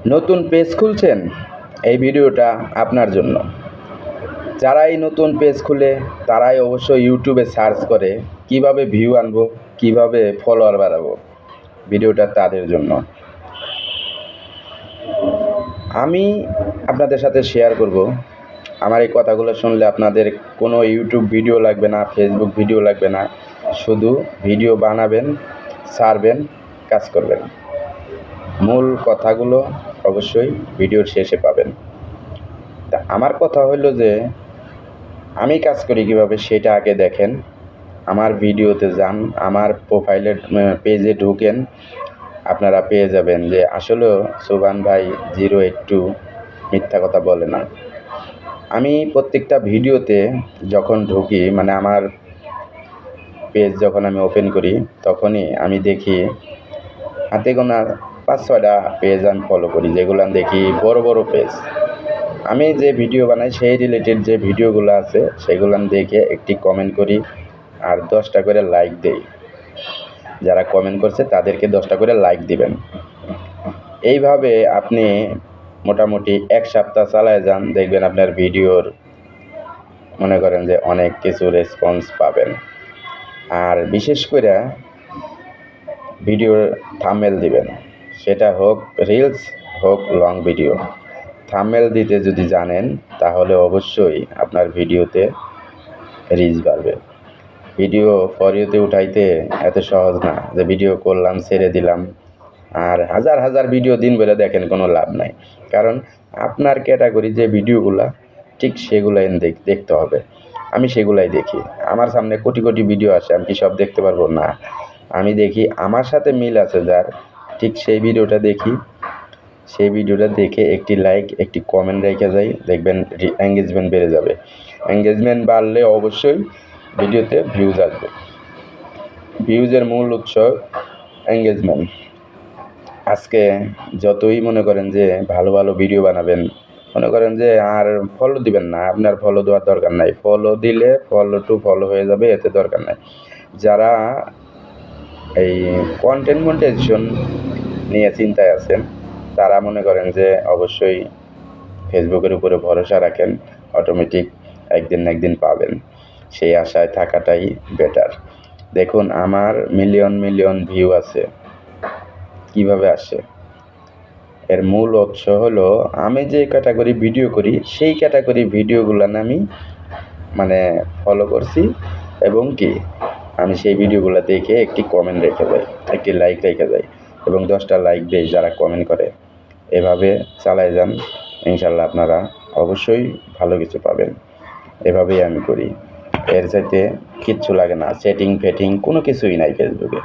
নতুন পেজ খুলছেন, এই ভিডিওটা আপনার জন্য। যারাই নতুন পেজ খুলে তারাই অবশ্যই ইউটিউবে সার্চ করে কিভাবে ভিউ আনবো, কিভাবে ফলোয়ার বাড়াবো। ভিডিওটা তাদের জন্য। আমি আপনাদের সাথে শেয়ার করব। আমার এই কথাগুলো শুনলে আপনাদের কোনো ইউটিউব ভিডিও লাগবে না, ফেসবুক ভিডিও লাগবে না। শুধু ভিডিও বানাবেন, ছাড়বেন, কাজ করবেন। মূল কথাগুলো অবশ্যই ভিডিওর শেষে পাবেন। তা আমার কথা হলো যে আমি কাজ করি কীভাবে সেটা আগে দেখেন। আমার ভিডিওতে যান, আমার প্রোফাইলের পেজে ঢুকেন, আপনারা পেয়ে যাবেন যে আসলেও সোবহান ভাই 082 মিথ্যা কথা বলে না। আমি প্রত্যেকটা ভিডিওতে যখন ঢুকি, মানে আমার পেজ যখন আমি ওপেন করি, তখনই আমি দেখি হাতে গোনা 5-6টা পেজ আমি ফলো করি, যেগুলো আমি দেখি বড় বড় পেজ। আমি যে ভিডিও বানাই সেই রিলেটেড যে ভিডিওগুলো আছে সেগুলো দেখে একটি কমেন্ট করি আর 10টা করে লাইক দেই। যারা কমেন্ট করছে তাদেরকে 10টা করে লাইক দিবেন। এইভাবে আপনি মোটামুটি 1 সপ্তাহ চালায় যান, দেখবেন আপনার ভিডিওর মনে করেন যে অনেক কিছু রেসপন্স পাবেন। আর বিশেষ করে ভিডিওর থাম্বনেল দিবেন, সেটা হোক রিলস হোক লং ভিডিও। থাম্বনেল দিতে যদি জানেন তাহলে অবশ্যই আপনার ভিডিওতে রিচ বাড়বে। ভিডিও ফর ইউতে উঠাইতে এত সহজ না যে ভিডিও করলাম ছেড়ে দিলাম আর হাজার হাজার ভিডিও দিন ভরে দেখেন, কোনো লাভ নাই। কারণ আপনার ক্যাটাগরি যে ভিডিওগুলা ঠিক সেগুলাই দেখতে হবে। আমি সেগুলাই দেখি। আমার সামনে কোটি কোটি ভিডিও আসে, আমি কি সব দেখতে পারবো না? আমি দেখি আমার সাথে মিল আছে যার, ঠিক সেই ভিডিওটা দেখি। সেই ভিডিওটা দেখে একটি লাইক একটি কমেন্ট রেখে যাই, দেখবেন এঙ্গেজমেন্ট বেড়ে যাবে। এঙ্গেজমেন্ট বাড়লে অবশ্যই ভিডিওতে ভিউজ আসবে। ভিউজের মূল উৎস এঙ্গেজমেন্ট। আজকে যতই মনে করেন যে ভালো ভালো ভিডিও বানাবেন, মনে করেন যে আর ফলো দিবেন না, আপনার ফলো দেওয়ার দরকার নাই। ফলো দিলে ফলো টু ফলো হয়ে যাবে, এতে দরকার নাই। যারা এই কন্টেন্ট মনিটাইজেশন নিয়ে চিন্তায় আছেন তারা মনে করেন যে অবশ্যই ফেসবুকের উপরে ভরসা রাখেন, অটোমেটিক একদিন না একদিন পাবেন। সেই আশায় থাকাটাই বেটার। দেখুন আমার মিলিয়ন মিলিয়ন ভিউ আছে। কিভাবে আসে? এর মূল উৎস হলো আমি যে ক্যাটাগরি ভিডিও করি সেই ক্যাটাগরি ভিডিওগুলো আমি মানে ফলো করছি, এবং কি আমি সেই ভিডিওগুলো দেখে একটি কমেন্ট রেখে যাই, একটি লাইক রেখে যাই, এবং 10টা লাইক দেই যারা কমেন্ট করে। এভাবে চালায় যান, ইনশাল্লাহ আপনারা অবশ্যই ভালো কিছু পাবেন। এভাবেই আমি করি। এর চাইতে কিচ্ছু লাগে না, সেটিং ফেটিং কোনো কিছুই নাই ফেসবুকে।